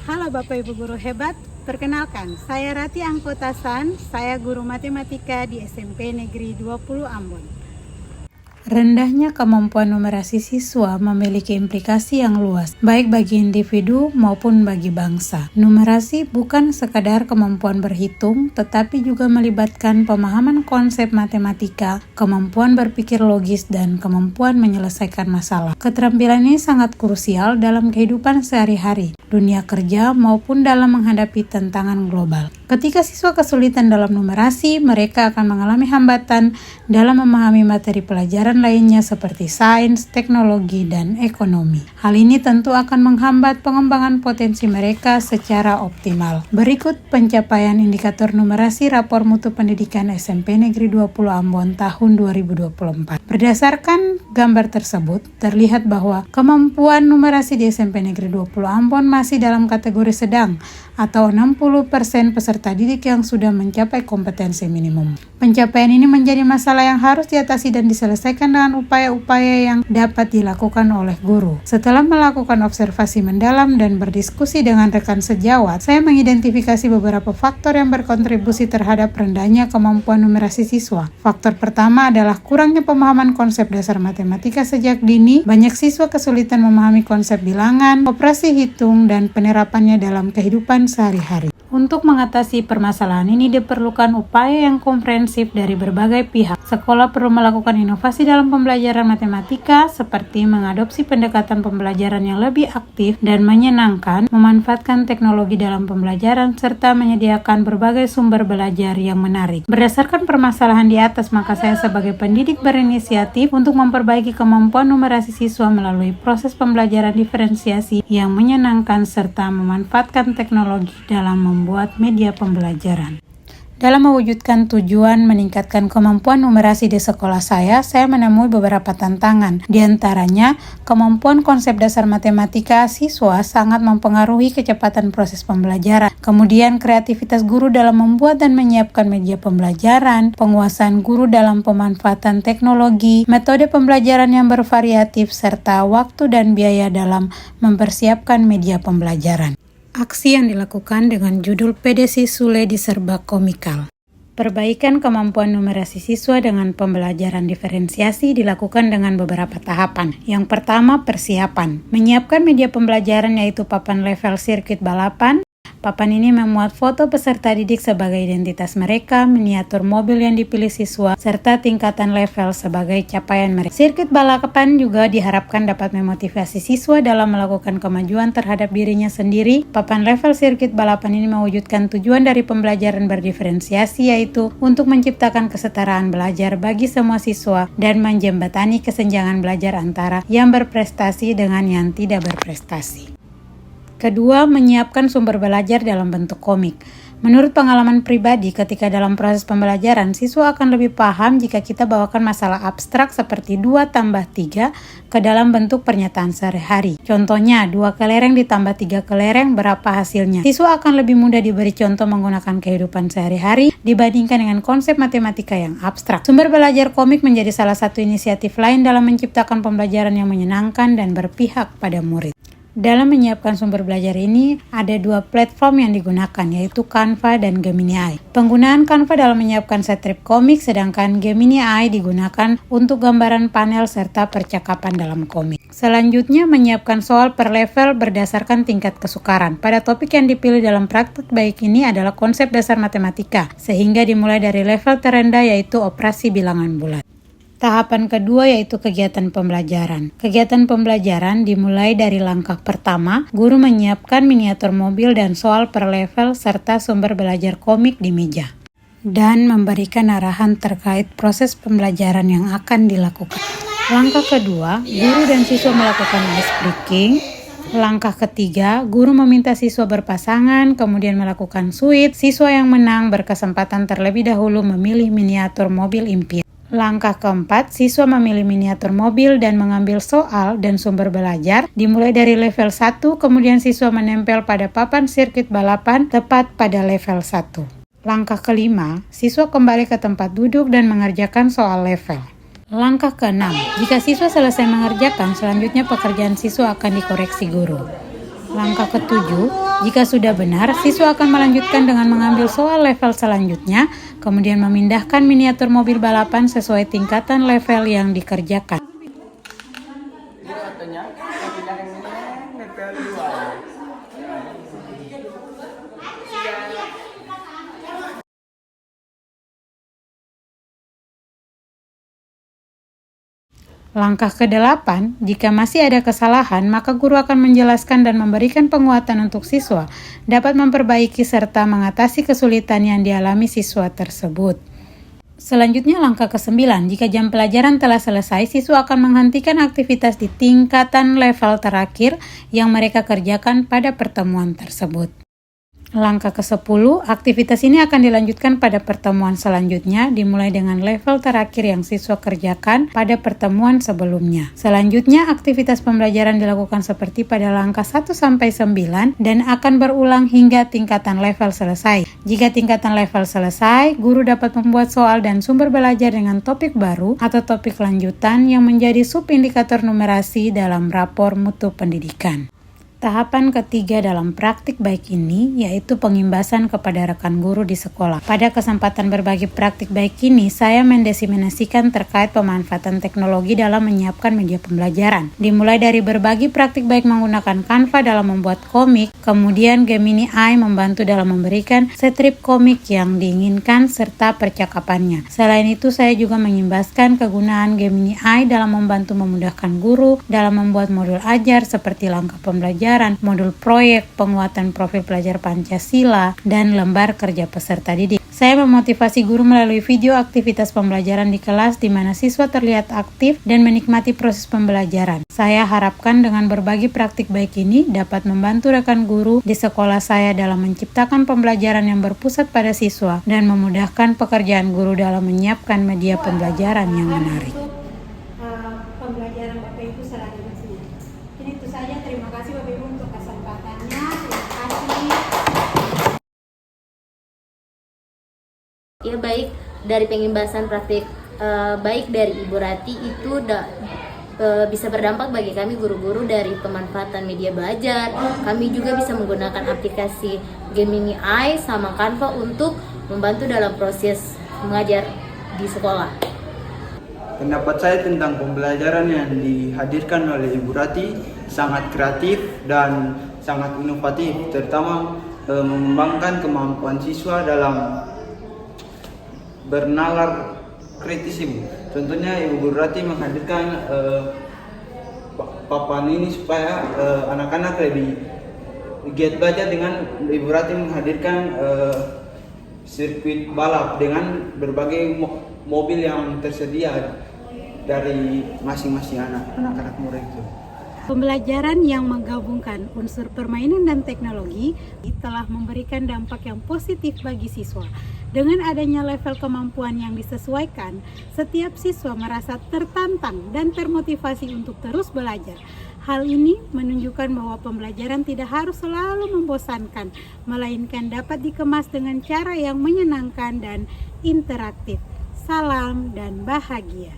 Halo Bapak Ibu guru hebat, perkenalkan saya Rati Angkotasan, saya guru matematika di SMP Negeri 20 Ambon. Rendahnya kemampuan numerasi siswa memiliki implikasi yang luas, baik bagi individu maupun bagi bangsa. Numerasi bukan sekadar kemampuan berhitung, tetapi juga melibatkan pemahaman konsep matematika, kemampuan berpikir logis, dan kemampuan menyelesaikan masalah. Keterampilan ini sangat krusial dalam kehidupan sehari-hari, dunia kerja, maupun dalam menghadapi tantangan global. Ketika siswa kesulitan dalam numerasi, mereka akan mengalami hambatan dalam memahami materi pelajaran lainnya seperti sains, teknologi, dan ekonomi. Hal ini tentu akan menghambat pengembangan potensi mereka secara optimal. Berikut pencapaian indikator numerasi Rapor Mutu Pendidikan SMP Negeri 20 Ambon tahun 2024. Berdasarkan gambar tersebut, terlihat bahwa kemampuan numerasi di SMP Negeri 20 Ambon masih dalam kategori sedang atau 60% peserta didik yang sudah mencapai kompetensi minimum. Pencapaian ini menjadi masalah yang harus diatasi dan diselesaikan dengan upaya-upaya yang dapat dilakukan oleh guru. Setelah melakukan observasi mendalam dan berdiskusi dengan rekan sejawat, saya mengidentifikasi beberapa faktor yang berkontribusi terhadap rendahnya kemampuan numerasi siswa. Faktor pertama adalah kurangnya pemahaman konsep dasar matematika sejak dini. Banyak siswa kesulitan memahami konsep bilangan, operasi hitung, dan penerapannya dalam kehidupan sehari-hari. Untuk mengatasi permasalahan ini diperlukan upaya yang komprehensif dari berbagai pihak. Sekolah perlu melakukan inovasi dalam pembelajaran matematika seperti mengadopsi pendekatan pembelajaran yang lebih aktif dan menyenangkan, memanfaatkan teknologi dalam pembelajaran, serta menyediakan berbagai sumber belajar yang menarik. Berdasarkan permasalahan di atas, maka saya sebagai pendidik berinisiatif untuk memperbaiki kemampuan numerasi siswa melalui proses pembelajaran diferensiasi yang menyenangkan serta memanfaatkan teknologi dalam membuat media pembelajaran. Dalam mewujudkan tujuan meningkatkan kemampuan numerasi di sekolah saya menemui beberapa tantangan. Di antaranya, kemampuan konsep dasar matematika siswa sangat mempengaruhi kecepatan proses pembelajaran. Kemudian, kreativitas guru dalam membuat dan menyiapkan media pembelajaran, penguasaan guru dalam pemanfaatan teknologi, metode pembelajaran yang bervariatif, serta waktu dan biaya dalam mempersiapkan media pembelajaran. Aksi yang dilakukan dengan judul PDC Sule diserba komikal. Perbaikan kemampuan numerasi siswa dengan pembelajaran diferensiasi dilakukan dengan beberapa tahapan. Yang pertama, persiapan. Menyiapkan media pembelajaran yaitu papan level sirkuit balapan. Papan ini memuat foto peserta didik sebagai identitas mereka, miniatur mobil yang dipilih siswa, serta tingkatan level sebagai capaian mereka. Sirkuit balapan juga diharapkan dapat memotivasi siswa dalam melakukan kemajuan terhadap dirinya sendiri. Papan level sirkuit balapan ini mewujudkan tujuan dari pembelajaran berdiferensiasi, yaitu untuk menciptakan kesetaraan belajar bagi semua siswa dan menjembatani kesenjangan belajar antara yang berprestasi dengan yang tidak berprestasi. Kedua, menyiapkan sumber belajar dalam bentuk komik. Menurut pengalaman pribadi, ketika dalam proses pembelajaran, siswa akan lebih paham jika kita bawakan masalah abstrak seperti 2 tambah 3 ke dalam bentuk pernyataan sehari-hari. Contohnya, 2 kelereng ditambah 3 kelereng, berapa hasilnya? Siswa akan lebih mudah diberi contoh menggunakan kehidupan sehari-hari dibandingkan dengan konsep matematika yang abstrak. Sumber belajar komik menjadi salah satu inisiatif lain dalam menciptakan pembelajaran yang menyenangkan dan berpihak pada murid. Dalam menyiapkan sumber belajar ini, ada 2 platform yang digunakan, yaitu Canva dan Gemini AI. Penggunaan Canva dalam menyiapkan strip komik, sedangkan Gemini AI digunakan untuk gambaran panel serta percakapan dalam komik. Selanjutnya, menyiapkan soal per level berdasarkan tingkat kesukaran. Pada topik yang dipilih dalam praktik baik ini adalah konsep dasar matematika, sehingga dimulai dari level terendah yaitu operasi bilangan bulat. Tahapan kedua yaitu kegiatan pembelajaran. Kegiatan pembelajaran dimulai dari langkah pertama, guru menyiapkan miniatur mobil dan soal per level serta sumber belajar komik di meja, dan memberikan arahan terkait proses pembelajaran yang akan dilakukan. Langkah kedua, guru dan siswa melakukan ice breaking. Langkah ketiga, guru meminta siswa berpasangan, kemudian melakukan suit. Siswa yang menang berkesempatan terlebih dahulu memilih miniatur mobil impian. Langkah keempat, siswa memilih miniatur mobil dan mengambil soal dan sumber belajar dimulai dari level 1, kemudian siswa menempel pada papan sirkuit balapan tepat pada level 1. Langkah kelima, siswa kembali ke tempat duduk dan mengerjakan soal level. Langkah keenam, jika siswa selesai mengerjakan, selanjutnya pekerjaan siswa akan dikoreksi guru. Langkah ketujuh, jika sudah benar, siswa akan melanjutkan dengan mengambil soal level selanjutnya, kemudian memindahkan miniatur mobil balapan sesuai tingkatan level yang dikerjakan. Langkah ke-8, jika masih ada kesalahan, maka guru akan menjelaskan dan memberikan penguatan untuk siswa, dapat memperbaiki serta mengatasi kesulitan yang dialami siswa tersebut. Selanjutnya langkah ke-9, jika jam pelajaran telah selesai, siswa akan menghentikan aktivitas di tingkatan level terakhir yang mereka kerjakan pada pertemuan tersebut. Langkah ke-10, aktivitas ini akan dilanjutkan pada pertemuan selanjutnya, dimulai dengan level terakhir yang siswa kerjakan pada pertemuan sebelumnya. Selanjutnya, aktivitas pembelajaran dilakukan seperti pada langkah 1-9 dan akan berulang hingga tingkatan level selesai. Jika tingkatan level selesai, guru dapat membuat soal dan sumber belajar dengan topik baru atau topik lanjutan yang menjadi subindikator numerasi dalam rapor mutu pendidikan. Tahapan ketiga dalam praktik baik ini yaitu pengimbasan kepada rekan guru di sekolah. Pada kesempatan berbagi praktik baik ini, saya mendesimasikan terkait pemanfaatan teknologi dalam menyiapkan media pembelajaran. Dimulai dari berbagi praktik baik menggunakan Canva dalam membuat komik, kemudian Gemini AI membantu dalam memberikan strip komik yang diinginkan serta percakapannya. Selain itu, saya juga mengimbaskan kegunaan Gemini AI dalam membantu memudahkan guru dalam membuat modul ajar seperti langkah pembelajaran, modul proyek, penguatan profil pelajar Pancasila, dan lembar kerja peserta didik. Saya memotivasi guru melalui video aktivitas pembelajaran di kelas di mana siswa terlihat aktif dan menikmati proses pembelajaran. Saya harapkan dengan berbagi praktik baik ini dapat membantu rekan guru di sekolah saya dalam menciptakan pembelajaran yang berpusat pada siswa dan memudahkan pekerjaan guru dalam menyiapkan media pembelajaran yang menarik. Pembelajaran Bapak Ibu selanjutnya. Ini itu saja. Terima kasih Bapak Ibu untuk kesempatannya. Terima kasih. Ya, baik, dari pengimbasan praktik baik dari Ibu Rati itu bisa berdampak bagi kami guru-guru dari pemanfaatan media belajar. Kami juga bisa menggunakan aplikasi Gemini AI sama Canva untuk membantu dalam proses mengajar di sekolah. Pendapat saya tentang pembelajaran yang dihadirkan oleh Ibu Rati sangat kreatif dan sangat inovatif, terutama mengembangkan kemampuan siswa dalam bernalar kritis Ibu. Contohnya Ibu Rati menghadirkan papan ini supaya anak-anak lebih giat belajar dengan Ibu Rati menghadirkan sirkuit balap dengan berbagai mobil yang tersedia dari masing-masing anak-anak murid itu. Pembelajaran yang menggabungkan unsur permainan dan teknologi telah memberikan dampak yang positif bagi siswa. Dengan adanya level kemampuan yang disesuaikan, setiap siswa merasa tertantang dan termotivasi untuk terus belajar. Hal ini menunjukkan bahwa pembelajaran tidak harus selalu membosankan, melainkan dapat dikemas dengan cara yang menyenangkan dan interaktif. Salam dan bahagia.